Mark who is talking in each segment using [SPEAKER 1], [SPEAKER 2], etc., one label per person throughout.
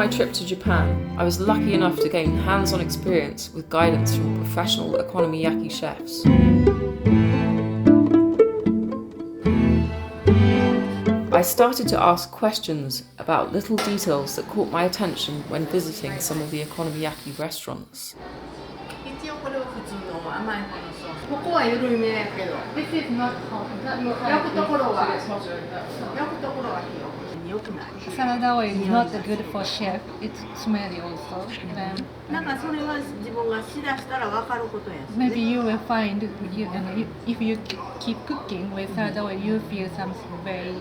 [SPEAKER 1] my trip to Japan, I was lucky enough to gain hands-on experience with guidance from professional okonomiyaki chefs. I started to ask questions about little details that caught my attention when visiting some of the okonomiyaki restaurants.
[SPEAKER 2] This is not hot. Salad oil is not good for chef. It's smelly also. Maybe you will find if you keep cooking with salad oil, you feel some very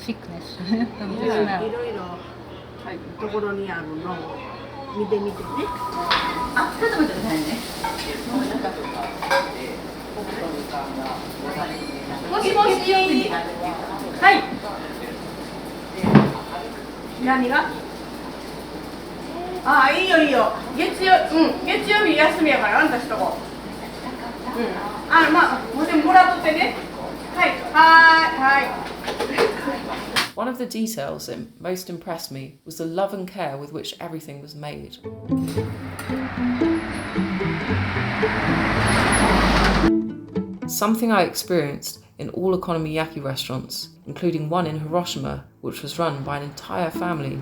[SPEAKER 2] thickness from the smell.
[SPEAKER 3] ところにあるのを見てみてね。あ、ちょっと待ってくださいね。もしもし。はい。何が？あ、いいよいいよ。月曜日休みやからあんたしとこう。あ、まあもらっとってね。はい。
[SPEAKER 1] One of the details that most impressed me was the love and care with which everything was made. Something I experienced in all okonomiyaki restaurants, including one in Hiroshima, which was run by an entire family.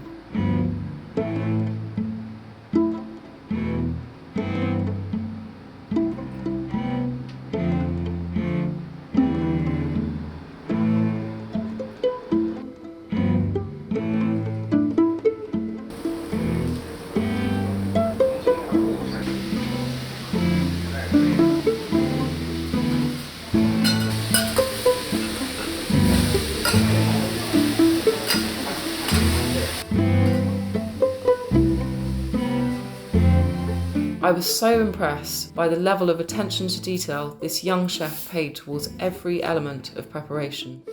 [SPEAKER 1] I was so impressed by the level of attention to detail this young chef paid towards every element of preparation.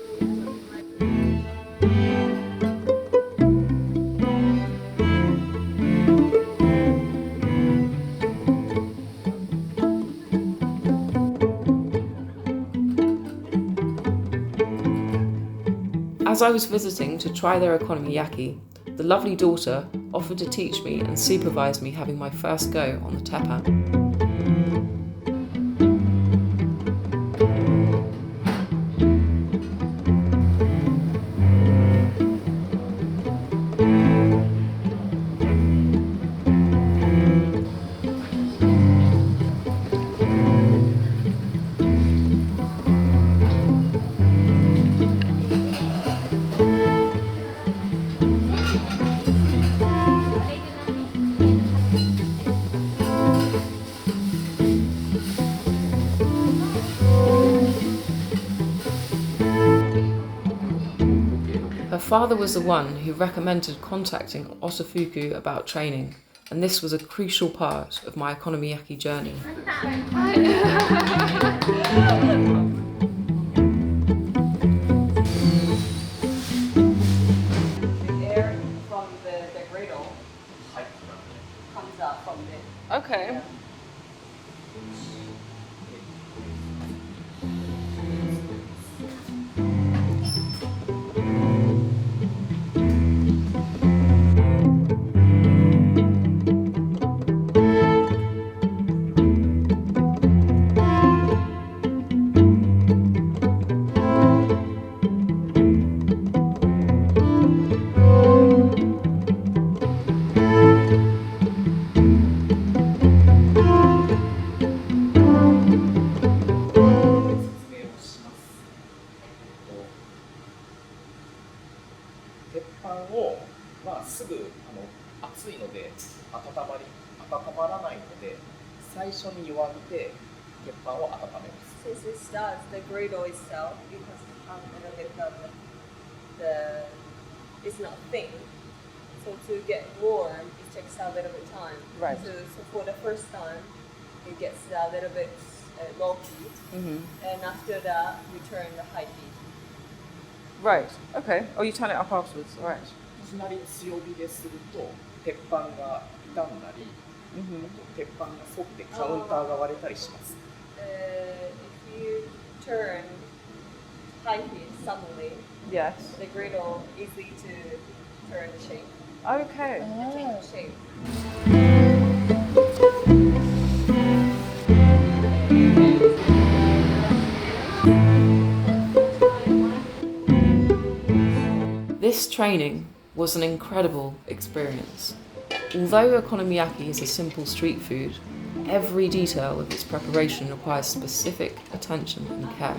[SPEAKER 1] As I was visiting to try their okonomiyaki, the lovely daughter offered to teach me and supervise me having my first go on the teppan. Her father was the one who recommended contacting Osafuku about training, and this was a crucial part of my okonomiyaki journey.
[SPEAKER 4] The air from the griddle comes out from the...
[SPEAKER 1] Okay.
[SPEAKER 4] Yeah. Since it starts the griddle itself, it has to have a little bit of it's not thin. So to get warm, it takes a little bit time.
[SPEAKER 1] Right.
[SPEAKER 4] So for the first time, it gets a little bit low heat, and after that, we turn the high heat.
[SPEAKER 1] Right. Okay. Oh, you turn it up afterwards. All right.
[SPEAKER 5] いきなり強火ですると鉄板が傷んだり、鉄板が反ってカウンターが割れたりします。
[SPEAKER 4] If you turn high heat suddenly,
[SPEAKER 1] Yes.
[SPEAKER 4] the griddle easy to turn the shape.
[SPEAKER 1] Okay.
[SPEAKER 4] Shape.
[SPEAKER 1] This training was an incredible experience. Although okonomiyaki is a simple street food, every detail of its preparation requires specific attention and care.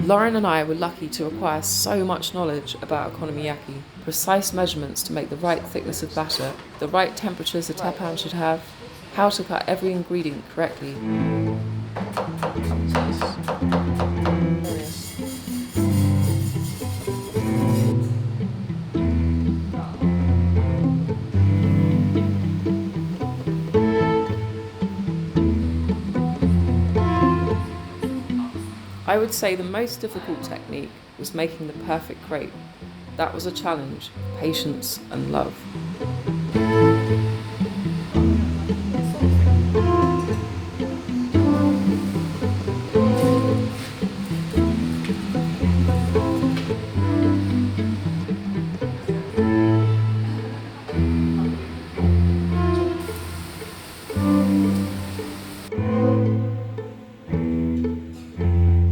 [SPEAKER 1] Lauren and I were lucky to acquire so much knowledge about okonomiyaki, precise measurements to make the right thickness of batter, the right temperatures a teppan should have, how to cut every ingredient correctly. I would say the most difficult technique was making the perfect crepe. That was a challenge of patience and love.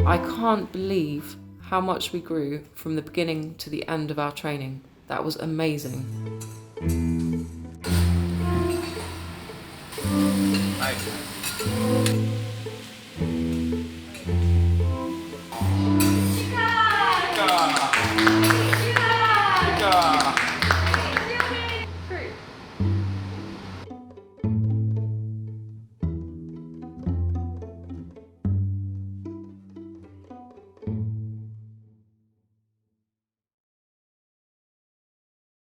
[SPEAKER 1] I can't believe how much we grew from the beginning to the end of our training. That was amazing.
[SPEAKER 5] Right.